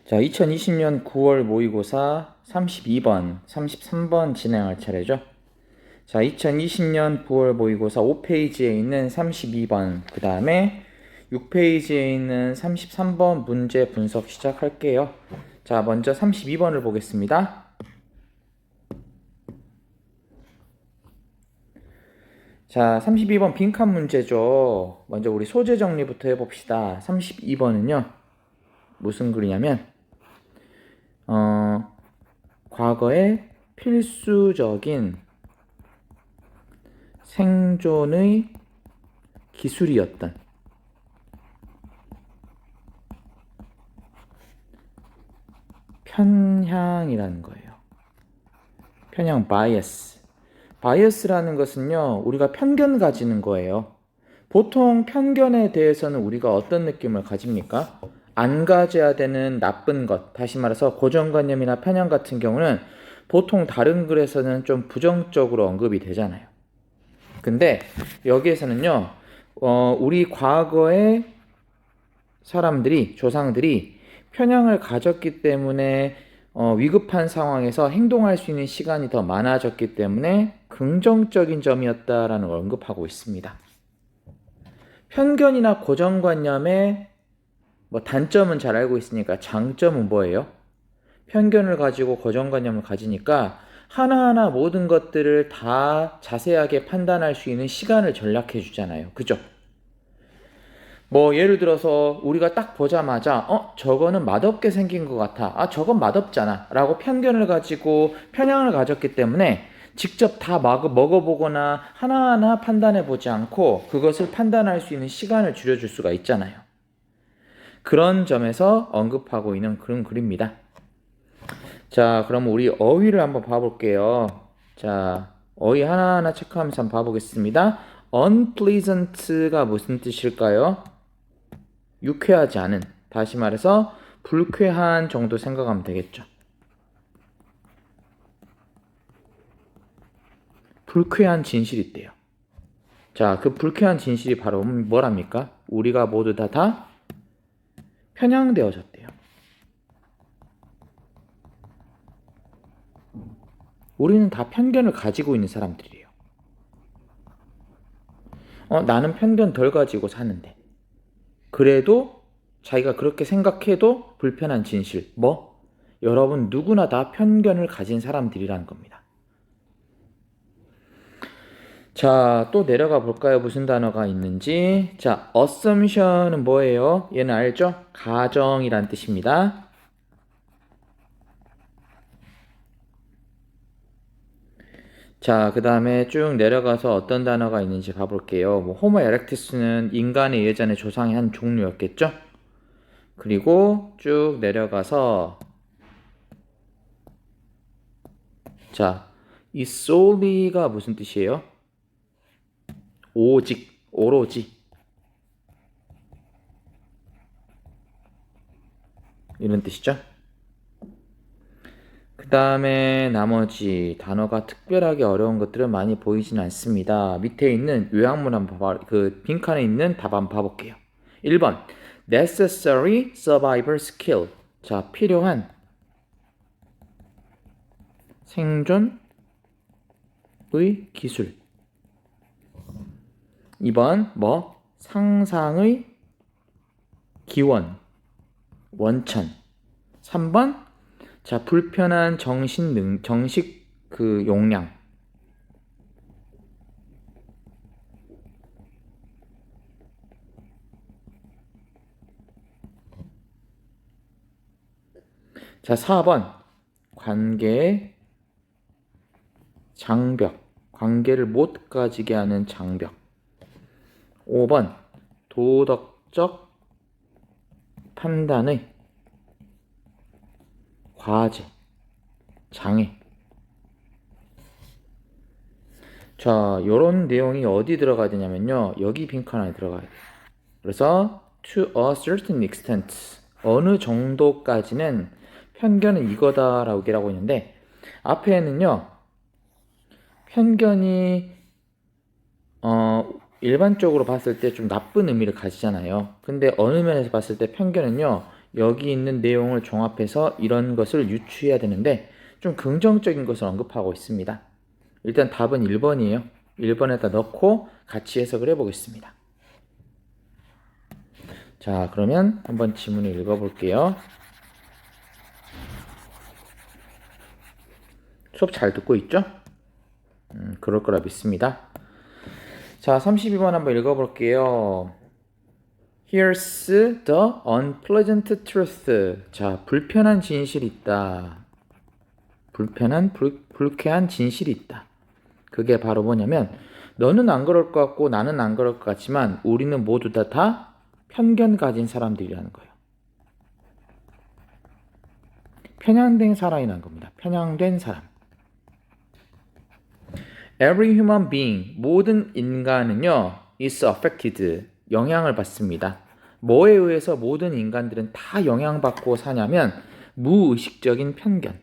자, 2020년 9월 모의고사 32번, 33번 진행할 차례죠. 자, 2020년 9월 모의고사 5페이지에 있는 32번, 그 다음에 6페이지에 있는 33번 문제 분석 시작할게요. 자, 먼저 32번을 보겠습니다. 자, 32번 빈칸 문제죠. 먼저 우리 소재 정리부터 해봅시다. 32번은요, 무슨 글이냐면, 과거의 필수적인 생존의 기술이었던 편향이라는 거예요. 편향 바이어스. 바이어스라는 것은요, 우리가 편견 가지는 거예요. 보통 편견에 대해서는 우리가 어떤 느낌을 가집니까? 안 가져야 되는 나쁜 것, 다시 말해서 고정관념이나 편향 같은 경우는 보통 다른 글에서는 좀 부정적으로 언급이 되잖아요. 근데 여기에서는요, 우리 과거의 사람들이, 조상들이 편향을 가졌기 때문에 위급한 상황에서 행동할 수 있는 시간이 더 많아졌기 때문에 긍정적인 점이었다라는 걸 언급하고 있습니다. 편견이나 고정관념의 단점은 잘 알고 있으니까 장점은 뭐예요? 편견을 가지고 고정관념을 가지니까 하나하나 모든 것들을 다 자세하게 판단할 수 있는 시간을 전락해 주잖아요. 그죠? 예를 들어서 우리가 딱 보자마자 저거는 맛없게 생긴 것 같아. 저건 맛없잖아. 라고 편견을 가지고 편향을 가졌기 때문에 직접 다 먹어보거나 하나하나 판단해 보지 않고 그것을 판단할 수 있는 시간을 줄여줄 수가 있잖아요. 그런 점에서 언급하고 있는 그런 글입니다. 자, 그럼 우리 어휘를 한번 봐볼게요. 자, 어휘 하나하나 체크하면서 한번 봐보겠습니다. unpleasant가 무슨 뜻일까요? 유쾌하지 않은, 다시 말해서 불쾌한 정도 생각하면 되겠죠. 불쾌한 진실이 있대요. 자, 그 불쾌한 진실이 바로 뭐랍니까? 우리가 모두 다 편향되어졌대요. 우리는 다 편견을 가지고 있는 사람들이에요. 나는 편견 덜 가지고 사는데. 그래도 자기가 그렇게 생각해도 불편한 진실. 여러분 누구나 다 편견을 가진 사람들이라는 겁니다. 자, 또 내려가 볼까요? 무슨 단어가 있는지. 자, assumption은 뭐예요? 얘는 알죠? 가정이란 뜻입니다. 자, 그 다음에 쭉 내려가서 어떤 단어가 있는지 봐볼게요. 호모 에렉투스는 인간의 예전의 조상의 한 종류였겠죠? 그리고 쭉 내려가서 자, 이 solely가 무슨 뜻이에요? 오직, 오로지 이런 뜻이죠. 그 다음에 나머지 단어가 특별하게 어려운 것들은 많이 보이진 않습니다. 밑에 있는 요약문 한번 그 빈칸에 있는 답 한번 봐볼게요. 1번 necessary survival skill. 자, 필요한 생존의 기술. 2번 상상의 기원, 원천. 3번 자, 불편한 정식 그 용량. 자, 4번 관계의 장벽. 관계를 못 가지게 하는 장벽. 5번 도덕적 판단의 과제, 장애. 자, 요런 내용이 어디 들어가야 되냐면요. 여기 빈칸 안에 들어가야 돼요. 그래서 to a certain extent, 어느 정도까지는 편견은 이거다라고 얘기하고 있는데 앞에는요. 편견이 일반적으로 봤을 때 좀 나쁜 의미를 가지잖아요. 근데 어느 면에서 봤을 때 편견은요. 여기 있는 내용을 종합해서 이런 것을 유추해야 되는데 좀 긍정적인 것을 언급하고 있습니다. 일단 답은 1번이에요. 1번에다 넣고 같이 해석을 해보겠습니다. 자, 그러면 한번 지문을 읽어볼게요. 수업 잘 듣고 있죠? 그럴 거라 믿습니다. 자, 32번 한번 읽어볼게요. Here's the unpleasant truth. 자, 불편한 진실이 있다. 불쾌한 진실이 있다. 그게 바로 뭐냐면 너는 안 그럴 것 같고 나는 안 그럴 것 같지만 우리는 모두 다 편견 가진 사람들이라는 거예요. 편향된 사람이라는 겁니다. 편향된 사람. Every human being, 모든 인간은요, is affected, 영향을 받습니다. 뭐에 의해서 모든 인간들은 다 영향받고 사냐면 무의식적인 편견.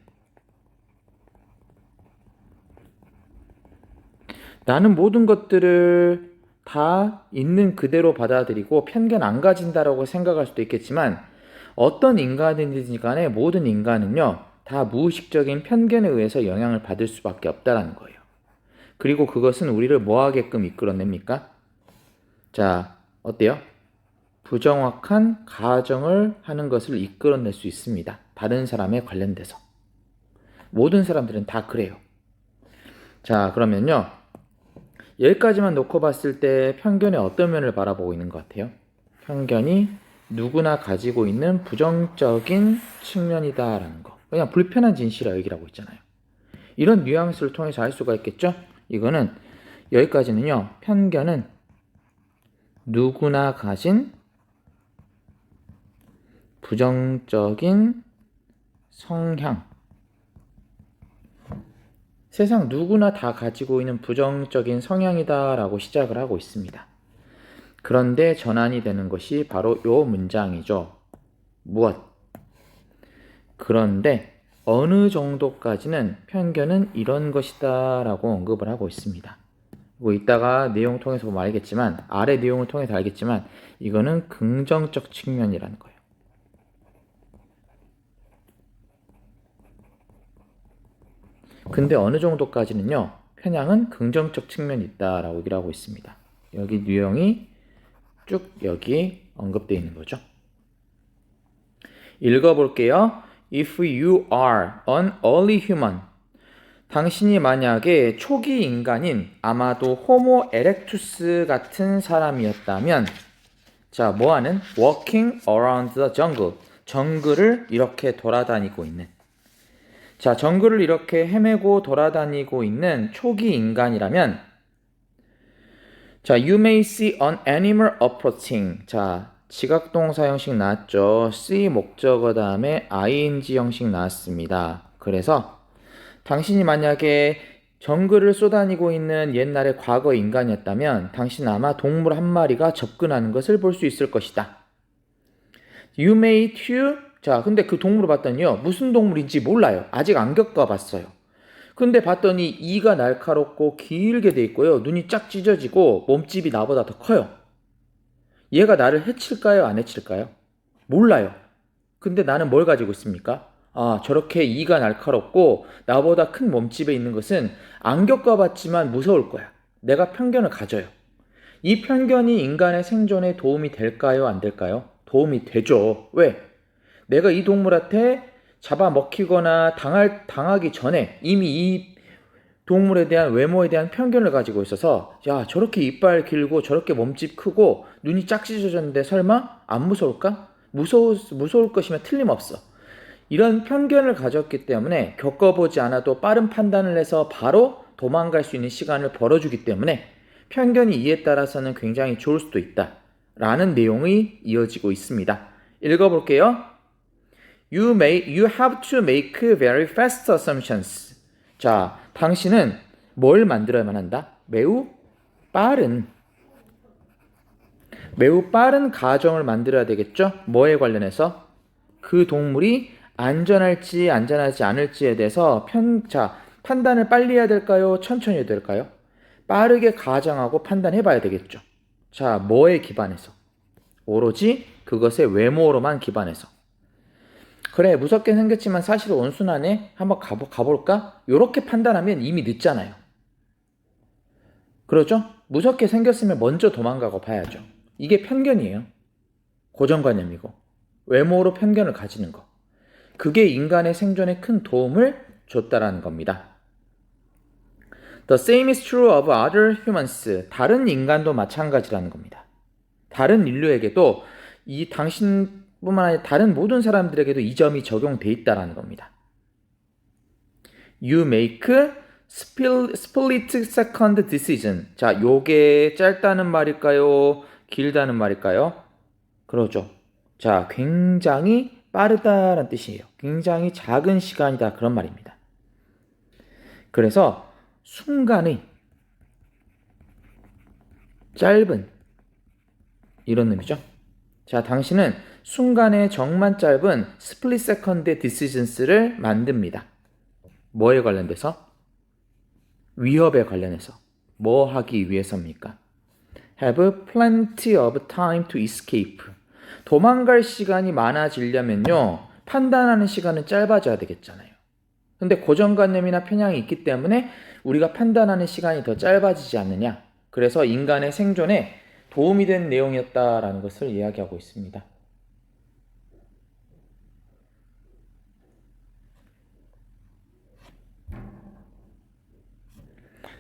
나는 모든 것들을 다 있는 그대로 받아들이고 편견 안 가진다라고 생각할 수도 있겠지만 어떤 인간이든지 간에 모든 인간은요, 다 무의식적인 편견에 의해서 영향을 받을 수밖에 없다라는 거예요. 그리고 그것은 우리를 뭐 하게끔 이끌어냅니까? 자, 어때요? 부정확한 가정을 하는 것을 이끌어낼 수 있습니다. 다른 사람에 관련돼서. 모든 사람들은 다 그래요. 자, 그러면요. 여기까지만 놓고 봤을 때 편견의 어떤 면을 바라보고 있는 것 같아요? 편견이 누구나 가지고 있는 부정적인 측면이다라는 거. 그냥 불편한 진실이라 얘기라고 있잖아요. 이런 뉘앙스를 통해서 알 수가 있겠죠? 이거는 여기까지는요. 편견은 누구나 가진 부정적인 성향. 세상 누구나 다 가지고 있는 부정적인 성향이다라고 시작을 하고 있습니다. 그런데 전환이 되는 것이 바로 요 문장이죠. 무엇? 그런데 어느 정도까지는 편견은 이런 것이다 라고 언급을 하고 있습니다. 뭐 이따가 내용 통해서 보면 알겠지만 아래 내용을 통해서 알겠지만 이거는 긍정적 측면이라는 거예요. 근데 어느 정도까지는요. 편향은 긍정적 측면이 있다라고 얘기를 하고 있습니다. 여기 내용이 쭉 여기 언급되어 있는 거죠. 읽어볼게요. If you are an early human, 당신이 만약에 초기 인간인 아마도 호모 에렉투스 같은 사람이었다면 자, 뭐하는? Walking around the jungle, 정글을 이렇게 돌아다니고 있는 자, 정글을 이렇게 헤매고 돌아다니고 있는 초기 인간이라면 자, you may see an animal approaching. 자, 지각동사 형식 나왔죠. see 목적어 다음에 ing 형식 나왔습니다. 그래서 당신이 만약에 정글을 쏘다니고 있는 옛날의 과거 인간이었다면 당신은 아마 동물 한 마리가 접근하는 것을 볼 수 있을 것이다. You may too. 자, 근데 그 동물을 봤더니요. 무슨 동물인지 몰라요. 아직 안 겪어봤어요. 근데 봤더니 이가 날카롭고 길게 돼 있고요. 눈이 쫙 찢어지고 몸집이 나보다 더 커요. 얘가 나를 해칠까요? 안 해칠까요? 몰라요. 근데 나는 뭘 가지고 있습니까? 아, 저렇게 이가 날카롭고 나보다 큰 몸집에 있는 것은 안 겪어봤지만 무서울 거야. 내가 편견을 가져요. 이 편견이 인간의 생존에 도움이 될까요? 안 될까요? 도움이 되죠. 왜? 내가 이 동물한테 잡아먹히거나 당하기 전에 이미 이 동물에 대한 외모에 대한 편견을 가지고 있어서 야, 저렇게 이빨 길고 저렇게 몸집 크고 눈이 짝 찢어졌는데 설마 안 무서울까? 무서울 것이면 틀림없어. 이런 편견을 가졌기 때문에 겪어보지 않아도 빠른 판단을 해서 바로 도망갈 수 있는 시간을 벌어주기 때문에 편견이 이에 따라서는 굉장히 좋을 수도 있다 라는 내용이 이어지고 있습니다. 읽어볼게요. You have to make very fast assumptions. 자, 당신은 뭘 만들어야만 한다? 매우 빠른 가정을 만들어야 되겠죠? 뭐에 관련해서? 그 동물이 안전할지 안전하지 않을지에 대해서 판단을 빨리 해야 될까요? 천천히 해야 될까요? 빠르게 가정하고 판단해 봐야 되겠죠. 자, 뭐에 기반해서? 오로지 그것의 외모로만 기반해서. 그래, 무섭게 생겼지만 사실 온순하네? 한번 가볼까? 요렇게 판단하면 이미 늦잖아요. 그러죠? 무섭게 생겼으면 먼저 도망가고 봐야죠. 이게 편견이에요. 고정관념이고. 외모로 편견을 가지는 거. 그게 인간의 생존에 큰 도움을 줬다라는 겁니다. The same is true of other humans. 다른 인간도 마찬가지라는 겁니다. 다른 인류에게도 이 당신뿐만 아니라 다른 모든 사람들에게도 이 점이 적용돼 있다라는 겁니다. You make split second decision. 자, 요게 짧다는 말일까요? 길다는 말일까요? 그러죠. 자, 굉장히 빠르다라는 뜻이에요. 굉장히 작은 시간이다 그런 말입니다. 그래서 순간의 짧은 이런 의미죠. 자, 당신은 순간의 정말 짧은 스플릿 세컨드의 디시전스를 만듭니다. 뭐에 관련돼서? 위협에 관련해서. 뭐 하기 위해서입니까? Have plenty of time to escape. 도망갈 시간이 많아지려면요, 판단하는 시간은 짧아져야 되겠잖아요. 근데 고정관념이나 편향이 있기 때문에 우리가 판단하는 시간이 더 짧아지지 않느냐. 그래서 인간의 생존에 도움이 된 내용이었다라는 것을 이야기하고 있습니다.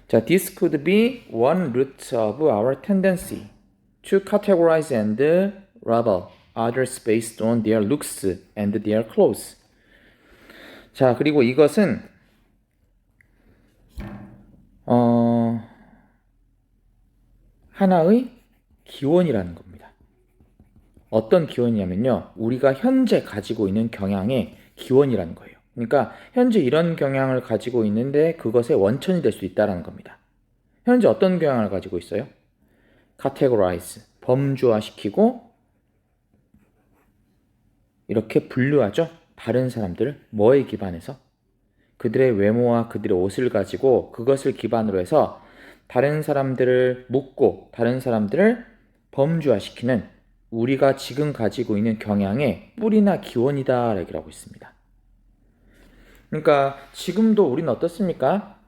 자, this could be one root of our tendency to categorize and label others based on their looks and their clothes. 자, 그리고 이것은 하나의 기원이라는 겁니다. 어떤 기원이냐면요, 우리가 현재 가지고 있는 경향의 기원이라는 거예요. 그러니까 현재 이런 경향을 가지고 있는데 그것의 원천이 될 수 있다는 겁니다. 현재 어떤 경향을 가지고 있어요? categorize, 범주화시키고 이렇게 분류하죠. 다른 사람들을 뭐에 기반해서? 그들의 외모와 그들의 옷을 가지고 그것을 기반으로 해서 다른 사람들을 묻고 다른 사람들을 범주화시키는 우리가 지금 가지고 있는 경향의 뿌리나 기원이다 라고 하고 있습니다. 그러니까 지금도 우리는 어떻습니까?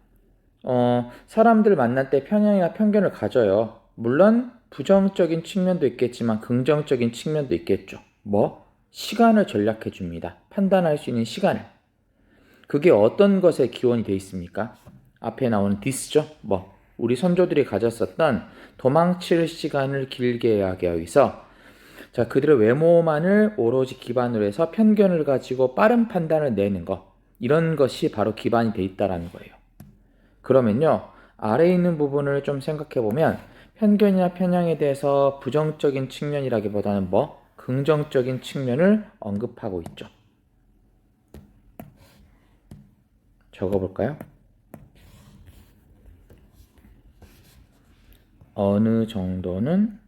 사람들 만날 때 편향이나 편견을 가져요. 물론 부정적인 측면도 있겠지만 긍정적인 측면도 있겠죠. 뭐? 시간을 전략해 줍니다. 판단할 수 있는 시간을. 그게 어떤 것에 기원이 되어 있습니까? 앞에 나오는 this죠. 뭐? 우리 선조들이 가졌었던 도망칠 시간을 길게 하기 위해서 자, 그들의 외모만을 오로지 기반으로 해서 편견을 가지고 빠른 판단을 내는 것. 이런 것이 바로 기반이 되어 있다는 거예요. 그러면요, 아래에 있는 부분을 좀 생각해 보면 편견이나 편향에 대해서 부정적인 측면이라기보다는 뭐? 긍정적인 측면을 언급하고 있죠. 적어볼까요? 어느 정도는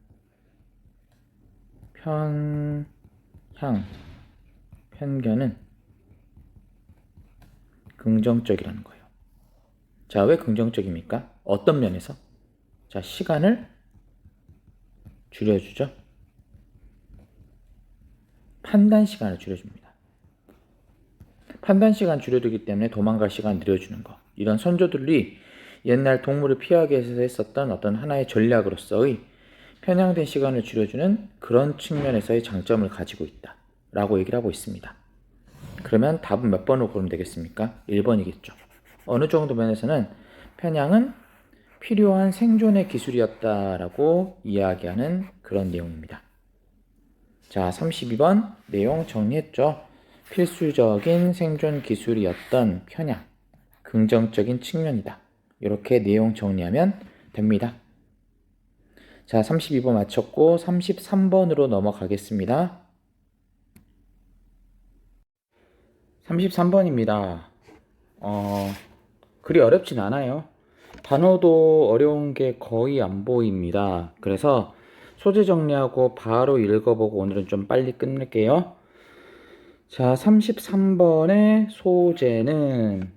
편견은 긍정적이라는 거예요. 자, 왜 긍정적입니까? 어떤 면에서? 자, 시간을 줄여주죠. 판단 시간을 줄여줍니다. 판단 시간 줄여두기 때문에 도망갈 시간 늘려주는 거. 이런 선조들이 옛날 동물을 피하기 위해서 했었던 어떤 하나의 전략으로서의 편향된 시간을 줄여주는 그런 측면에서의 장점을 가지고 있다 라고 얘기를 하고 있습니다. 그러면 답은 몇 번으로 고르면 되겠습니까? 1번이겠죠. 어느 정도 면에서는 편향은 필요한 생존의 기술이었다라고 이야기하는 그런 내용입니다. 자, 32번 내용 정리했죠. 필수적인 생존 기술이었던 편향, 긍정적인 측면이다. 이렇게 내용 정리하면 됩니다. 자, 32번 마쳤고 33번으로 넘어가겠습니다. 33번입니다. 그리 어렵진 않아요. 단어도 어려운 게 거의 안 보입니다. 그래서 소재 정리하고 바로 읽어보고 오늘은 좀 빨리 끝낼게요. 자, 33번의 소재는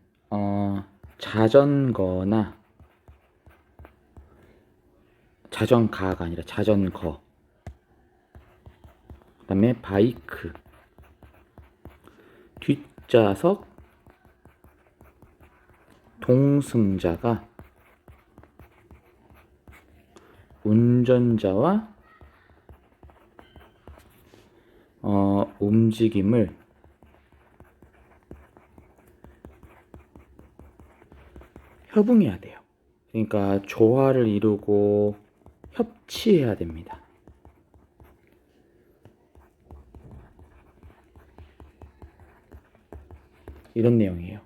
자전거나 자전가가 아니라 자전거, 그 다음에 바이크, 뒷좌석 동승자가 운전자와 움직임을 협응해야 돼요. 그러니까 조화를 이루고 협치해야 됩니다. 이런 내용이에요.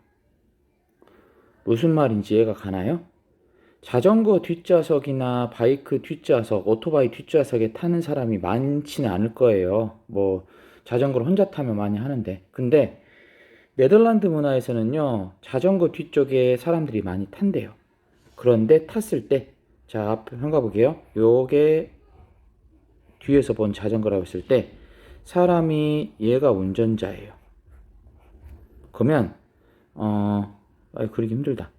무슨 말인지 이해가 가나요? 자전거 뒷좌석이나 바이크 뒷좌석, 오토바이 뒷좌석에 타는 사람이 많지는 않을 거예요. 뭐 자전거를 혼자 타면 많이 하는데. 근데 네덜란드 문화에서는요, 자전거 뒤쪽에 사람들이 많이 탄대요. 그런데 탔을 때, 자, 앞에 현가 보게요. 요게 뒤에서 본 자전거라고 했을 때 사람이 얘가 운전자예요. 그러면 그리기 힘들다.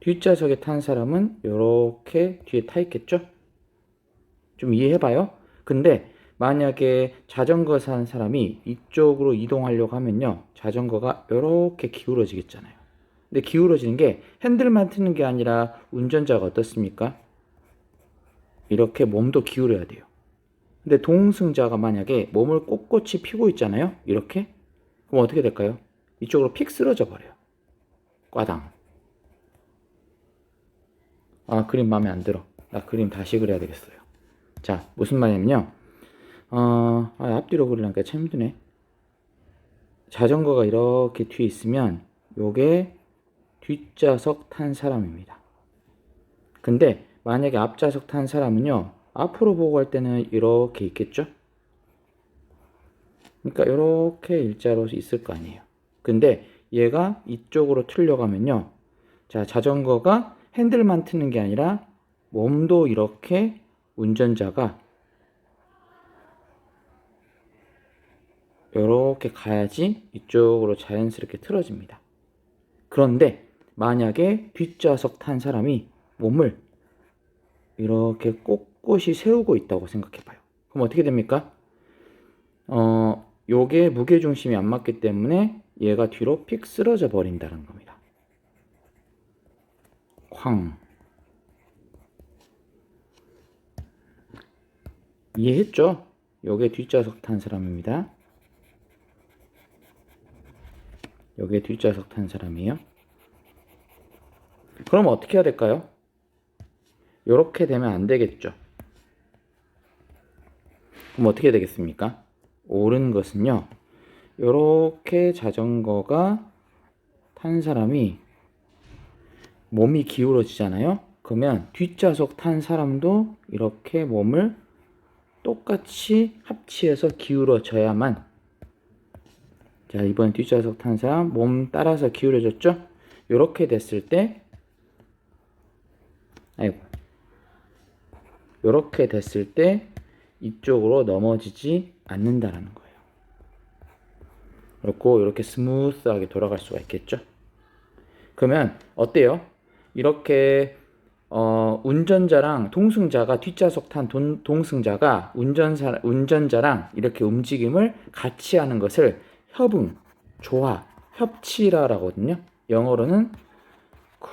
뒷좌석에 탄 사람은 이렇게 뒤에 타 있겠죠? 좀 이해해봐요. 근데 만약에 자전거 산 사람이 이쪽으로 이동하려고 하면요, 자전거가 이렇게 기울어지겠잖아요. 근데 기울어지는 게 핸들만 트는 게 아니라 운전자가 어떻습니까? 이렇게 몸도 기울여야 돼요. 근데 동승자가 만약에 몸을 꼿꼿이 펴고 있잖아요. 이렇게. 그럼 어떻게 될까요? 이쪽으로 픽 쓰러져 버려요. 꽈당. 아, 그림 마음에 안 들어. 나 그림 다시 그려야 되겠어요. 자, 무슨 말이냐면요. 앞뒤로 그리려니까 참 힘드네. 자전거가 이렇게 뒤에 있으면 요게 뒷좌석 탄 사람입니다. 근데 만약에 앞좌석 탄 사람은요, 앞으로 보고 할 때는 이렇게 있겠죠? 그러니까 이렇게 일자로 있을 거 아니에요. 근데 얘가 이쪽으로 틀려가면요, 자, 자전거가 핸들만 트는 게 아니라 몸도 이렇게 운전자가 이렇게 가야지 이쪽으로 자연스럽게 틀어집니다. 그런데 만약에 뒷좌석 탄 사람이 몸을 이렇게 꼿꼿이 세우고 있다고 생각해봐요. 그럼 어떻게 됩니까? 요게 무게중심이 안 맞기 때문에 얘가 뒤로 픽 쓰러져 버린다는 겁니다. 쾅. 이해했죠? 요게 뒷좌석 탄 사람입니다. 요게 뒷좌석 탄 사람이에요. 그럼 어떻게 해야 될까요? 요렇게 되면 안 되겠죠. 그럼 어떻게 되겠습니까? 옳은 것은요, 요렇게 자전거가 탄 사람이 몸이 기울어지잖아요. 그러면 뒷좌석 탄 사람도 이렇게 몸을 똑같이 합치해서 기울어져야만, 자, 이번 뒷좌석 탄 사람 몸 따라서 기울어졌죠? 요렇게 됐을 때, 요렇게 됐을 때 이쪽으로 넘어지지 않는다라는 거예요. 그렇고 이렇게 스무스하게 돌아갈 수가 있겠죠. 그러면 어때요? 이렇게 운전자랑 동승자가 뒷좌석 탄 동승자가 운전자랑 이렇게 움직임을 같이 하는 것을 협응, 조화, 협치라고 하거든요. 영어로는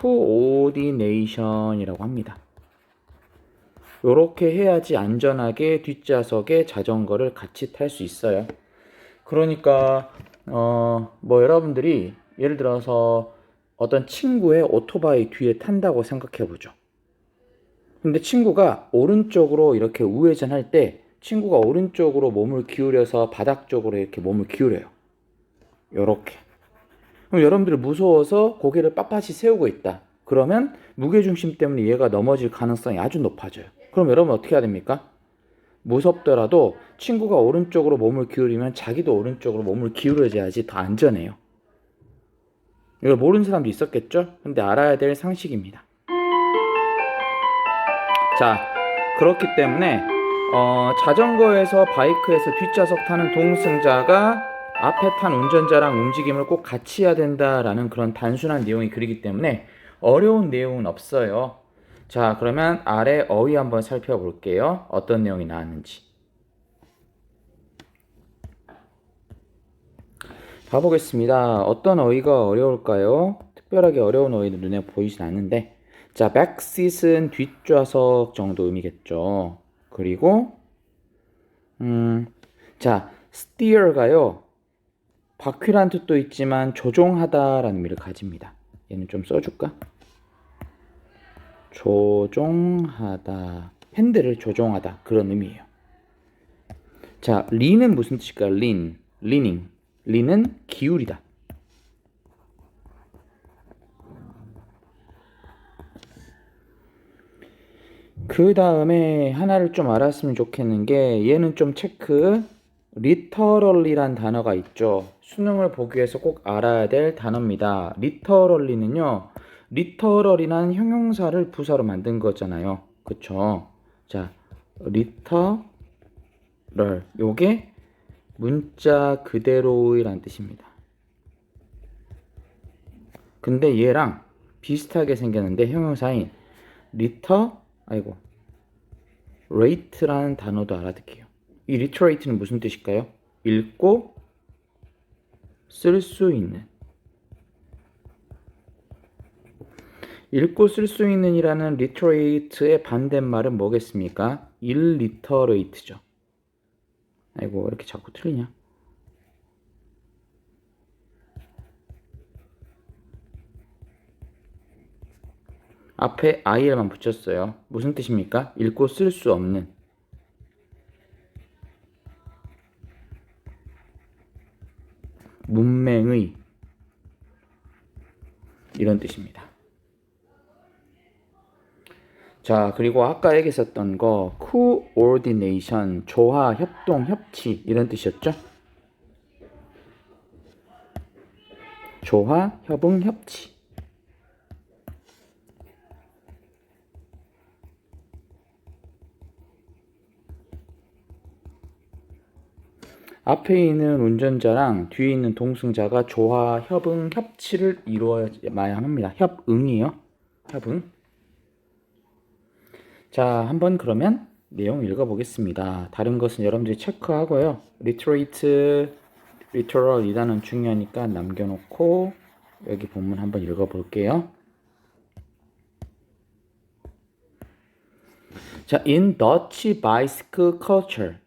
coordination이라고 합니다. 이렇게 해야지 안전하게 뒷좌석에 자전거를 같이 탈 수 있어요. 그러니까 뭐 여러분들이 예를 들어서 어떤 친구의 오토바이 뒤에 탄다고 생각해 보죠. 근데 친구가 오른쪽으로 이렇게 우회전할 때 친구가 오른쪽으로 몸을 기울여서 바닥 쪽으로 이렇게 몸을 기울여요. 요렇게. 그럼 여러분들이 무서워서 고개를 빳빳이 세우고 있다. 그러면 무게중심 때문에 얘가 넘어질 가능성이 아주 높아져요. 그럼 여러분 어떻게 해야 됩니까? 무섭더라도 친구가 오른쪽으로 몸을 기울이면 자기도 오른쪽으로 몸을 기울여줘야지 더 안전해요. 이걸 모르는 사람도 있었겠죠? 근데 알아야 될 상식입니다. 자, 그렇기 때문에 자전거에서 바이크에서 뒷좌석 타는 동승자가 앞에 탄 운전자랑 움직임을 꼭 같이 해야 된다라는 그런 단순한 내용이 그리기 때문에 어려운 내용은 없어요. 자, 그러면 아래 어휘 한번 살펴볼게요. 어떤 내용이 나왔는지. 가보겠습니다. 어떤 어휘가 어려울까요? 특별하게 어려운 어휘는 눈에 보이진 않는데, 자, backseat은 뒷좌석 정도 의미겠죠. 그리고 자, steer가요, 바퀴란 뜻도 있지만 조종하다라는 의미를 가집니다. 얘는 좀 써줄까? 조종하다, 핸들을 조종하다, 그런 의미예요. 자, lean은 무슨 뜻일까요? leaning. lean은 기울이다. 그 다음에 하나를 좀 알았으면 좋겠는 게, 얘는 좀 체크, literally란 단어가 있죠. 수능을 보기 위해서 꼭 알아야 될 단어입니다. literally는요, literal이란 형용사를 부사로 만든 거잖아요. 그쵸? 자, literal, 요게 문자 그대로이란 뜻입니다. 근데 얘랑 비슷하게 생겼는데 형용사인 literate라는 단어도 알아둘게요. 이 literate는 무슨 뜻일까요? 읽고 쓸 수 있는. 읽고 쓸 수 있는이라는 literate의 반대말은 뭐겠습니까? illiterate죠. 아이고, 이렇게 자꾸 틀리냐? 앞에 il만 붙였어요. 무슨 뜻입니까? 읽고 쓸 수 없는. 문맹의, 이런 뜻입니다. 자, 그리고 아까 얘기했었던 거 coordination, 조화, 협동, 협치, 이런 뜻이었죠? 조화, 협응, 협치. 앞에 있는 운전자랑 뒤에 있는 동승자가 조화, 협응, 협치를 이루어야만 합니다. 협응이요. 협응. 자, 한번 그러면 내용 읽어보겠습니다. 다른 것은 여러분들이 체크하고요. literate, literal 이 단어는 중요하니까 남겨놓고 여기 본문 한번 읽어볼게요. 자, in Dutch bicycle culture.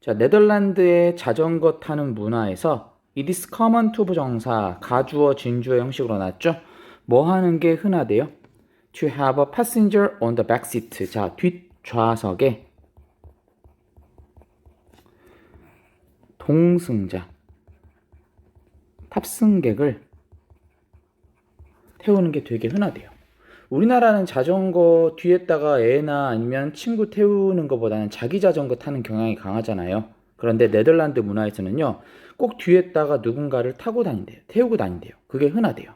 자, 네덜란드의 자전거 타는 문화에서 it is common to 부정사, 가주어, 진주어 형식으로 나왔죠? 뭐 하는 게 흔하대요? To have a passenger on the back seat. 자, 뒷좌석에 동승자, 탑승객을 태우는 게 되게 흔하대요. 우리나라는 자전거 뒤에다가 애나 아니면 친구 태우는 것보다는 자기 자전거 타는 경향이 강하잖아요. 그런데 네덜란드 문화에서는요, 꼭 뒤에다가 누군가를 타고 다닌대요. 태우고 다닌대요. 그게 흔하대요.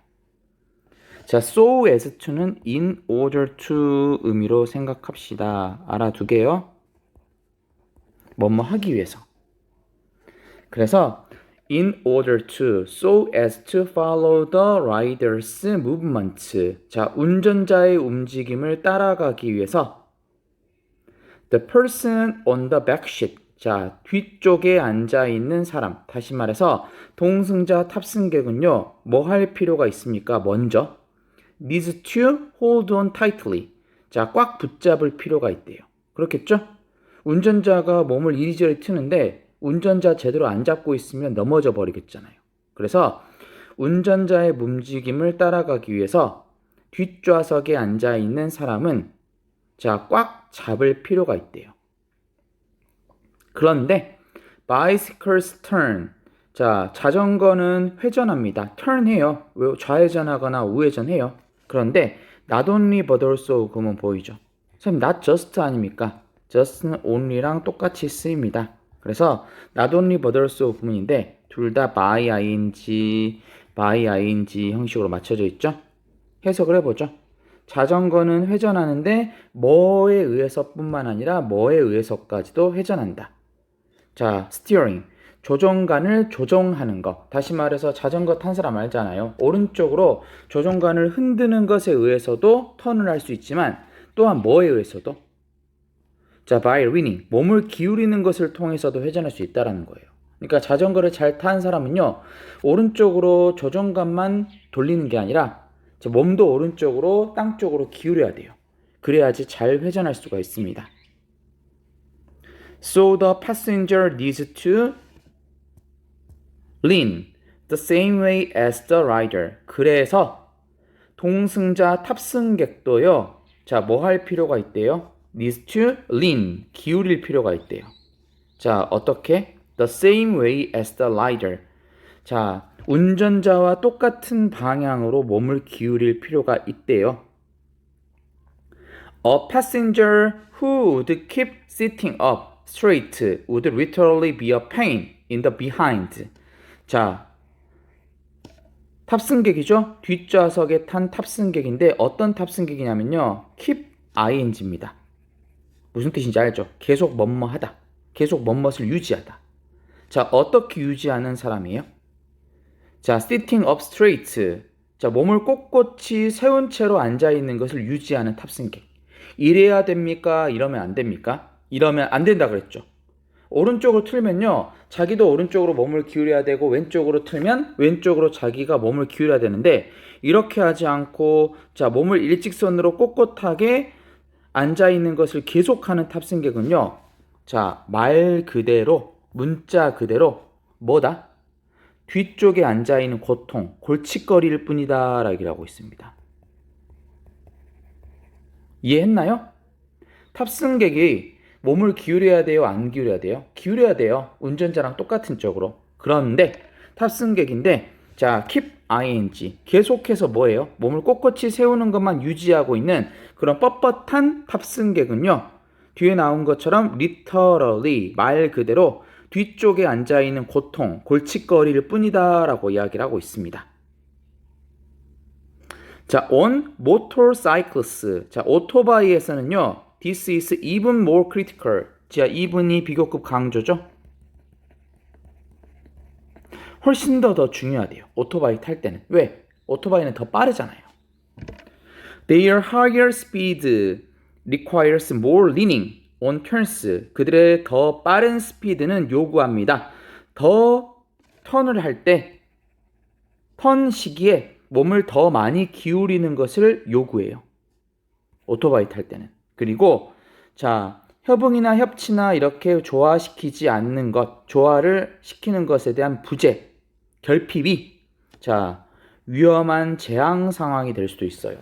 자, so as to는 in order to 의미로 생각합시다. 알아두게요. 뭐뭐 하기 위해서. 그래서 in order to, so as to follow the rider's movement. 자, 운전자의 움직임을 따라가기 위해서 the person on the back seat. 자, 뒤쪽에 앉아 있는 사람. 다시 말해서 동승자 탑승객은요, 뭐 할 필요가 있습니까? 먼저 needs to hold on tightly. 자, 꽉 붙잡을 필요가 있대요. 그렇겠죠? 운전자가 몸을 이리저리 트는데 운전자 제대로 안 잡고 있으면 넘어져 버리겠잖아요. 그래서 운전자의 움직임을 따라가기 위해서 뒷좌석에 앉아 있는 사람은 자, 꽉 잡을 필요가 있대요. 그런데 bicycles turn. 자, 자전거는 회전합니다. turn 해요. 좌회전하거나 우회전해요. 그런데 not only but also 그러면 보이죠. 선생님, not just 아닙니까? just는 only랑 똑같이 쓰입니다. 그래서 not only but also 부분인데 둘 다 by ing 형식으로 맞춰져 있죠. 해석을 해보죠. 자전거는 회전하는데 뭐에 의해서뿐만 아니라 뭐에 의해서까지도 회전한다. 자, steering. 조종간을 조종하는 것. 다시 말해서 자전거 탄 사람 알잖아요. 오른쪽으로 조종간을 흔드는 것에 의해서도 턴을 할 수 있지만 또한 뭐에 의해서도? 자, by leaning. 몸을 기울이는 것을 통해서도 회전할 수 있다는 거예요. 그러니까 자전거를 잘 타는 사람은요, 오른쪽으로 조종간만 돌리는 게 아니라 몸도 오른쪽으로 땅 쪽으로 기울여야 돼요. 그래야지 잘 회전할 수가 있습니다. So the passenger needs to lean the same way as the rider. 그래서 동승자 탑승객도요. 자, 뭐 할 필요가 있대요? needs to lean, 기울일 필요가 있대요. 자, 어떻게? the same way as the rider. 자, 운전자와 똑같은 방향으로 몸을 기울일 필요가 있대요. A passenger who would keep sitting up straight would literally be a pain in the behind. 자, 탑승객이죠? 뒷좌석에 탄 탑승객인데 어떤 탑승객이냐면요. keep ing입니다. 무슨 뜻인지 알죠? 계속 뭐뭐하다. 계속 뭐뭇을 유지하다. 자, 어떻게 유지하는 사람이에요? 자, sitting up straight. 자, 몸을 꼿꼿이 세운 채로 앉아 있는 것을 유지하는 탑승객. 이래야 됩니까? 이러면 안 됩니까? 이러면 안 된다 그랬죠. 오른쪽으로 틀면요, 자기도 오른쪽으로 몸을 기울여야 되고, 왼쪽으로 틀면 왼쪽으로 자기가 몸을 기울여야 되는데, 이렇게 하지 않고, 자, 몸을 일직선으로 꼿꼿하게 앉아 있는 것을 계속하는 탑승객은요, 자, 말 그대로, 문자 그대로, 뭐다? 뒤쪽에 앉아 있는 고통, 골칫거리일 뿐이다 라고 있습니다. 이해했나요? tab승객이 몸을 기울여야 돼요? 안 기울여야 돼요? 기울여야 돼요. 운전자랑 똑같은 쪽으로. 그런데 탑승객인데 자, keep ing 계속해서 뭐예요? 몸을 꼿꼿이 세우는 것만 유지하고 있는 그런 뻣뻣한 탑승객은요. 뒤에 나온 것처럼 literally 말 그대로 뒤쪽에 앉아있는 고통, 골칫거리일 뿐이다 라고 이야기를 하고 있습니다. 자, on motorcycles. 자, 오토바이에서는요. This is even more critical. 자, even이 비교급 강조죠. 훨씬 더 중요하대요. 오토바이 탈 때는. 왜? 오토바이는 더 빠르잖아요. Their higher speed requires more leaning on turns. 그들의 더 빠른 스피드는 요구합니다. 더 턴을 할 때, 턴 시기에 몸을 더 많이 기울이는 것을 요구해요. 오토바이 탈 때는. 그리고 자, 협응이나 협치나 이렇게 조화시키지 않는 것, 조화를 시키는 것에 대한 부재, 결핍이 자, 위험한 재앙 상황이 될 수도 있어요.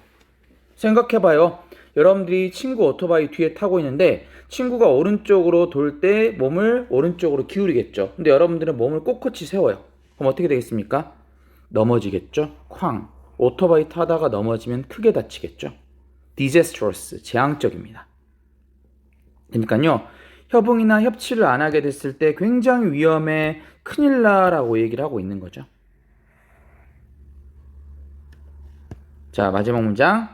생각해봐요. 여러분들이 친구 오토바이 뒤에 타고 있는데 친구가 오른쪽으로 돌 때 몸을 오른쪽으로 기울이겠죠. 근데 여러분들은 몸을 꼿꼿이 세워요. 그럼 어떻게 되겠습니까? 넘어지겠죠? 쾅. 오토바이 타다가 넘어지면 크게 다치겠죠? disastrous, 재앙적입니다. 그러니까요, 협응이나 협치를 안 하게 됐을 때 굉장히 위험해, 큰일 나라고 얘기를 하고 있는 거죠. 자, 마지막 문장.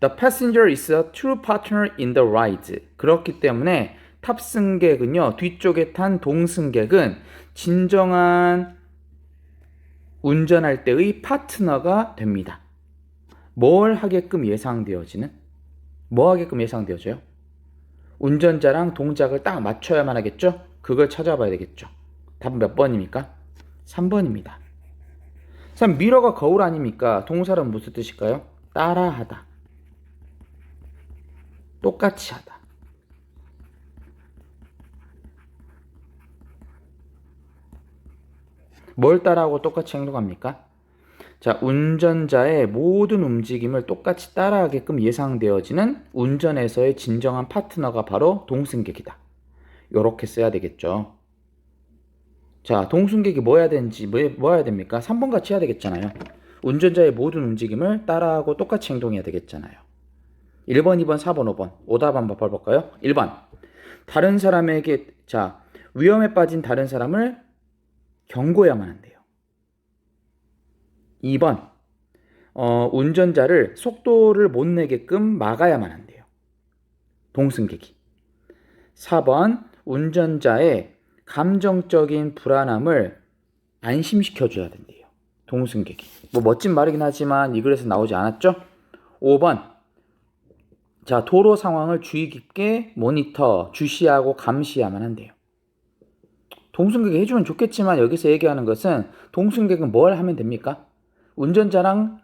The passenger is a true partner in the ride. 그렇기 때문에 탑승객은요, 뒤쪽에 탄 동승객은 진정한 운전할 때의 파트너가 됩니다. 뭘 하게끔 예상되어지는? 뭐 하게끔 예상되어져요? 운전자랑 동작을 딱 맞춰야만 하겠죠? 그걸 찾아봐야 되겠죠. 답은 몇 번입니까? 3번입니다. 참, 미러가 거울 아닙니까? 동사는 무슨 뜻일까요? 따라하다. 똑같이 하다. 뭘 따라하고 똑같이 행동합니까? 자, 운전자의 모든 움직임을 똑같이 따라하게끔 예상되어지는 운전에서의 진정한 파트너가 바로 동승객이다. 요렇게 써야 되겠죠. 자, 동승객이 뭐 해야 되는지, 뭐 해야 됩니까? 3번 같이 해야 되겠잖아요. 운전자의 모든 움직임을 따라하고 똑같이 행동해야 되겠잖아요. 1번, 2번, 4번, 5번. 오답 한번 봐볼까요? 1번. 다른 사람에게, 자, 위험에 빠진 다른 사람을 경고해야만 한대요. 2번. 운전자를 속도를 못 내게끔 막아야만 한대요. 동승객이. 4번. 운전자의 감정적인 불안함을 안심시켜줘야 된대요. 동승객이. 뭐 멋진 말이긴 하지만 이 글에서 나오지 않았죠? 5번. 자, 도로 상황을 주의 깊게 모니터, 주시하고 감시해야만 한대요. 동승객이 해주면 좋겠지만 여기서 얘기하는 것은 동승객은 뭘 하면 됩니까? 운전자랑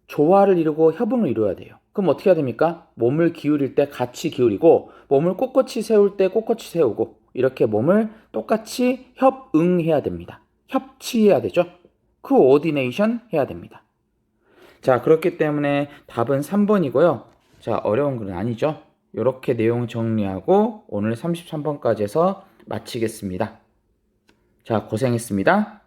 조화를 이루고 협응을 이루어야 돼요. 그럼 어떻게 해야 됩니까? 몸을 기울일 때 같이 기울이고 몸을 꼿꼿이 세울 때 꼿꼿이 세우고 이렇게 몸을 똑같이 협응해야 됩니다. 협치해야 되죠. 코오디네이션 해야 됩니다. 자, 그렇기 때문에 답은 3번이고요. 자, 어려운 건 아니죠. 이렇게 내용 정리하고 오늘 33번까지 해서 마치겠습니다. 자, 고생했습니다.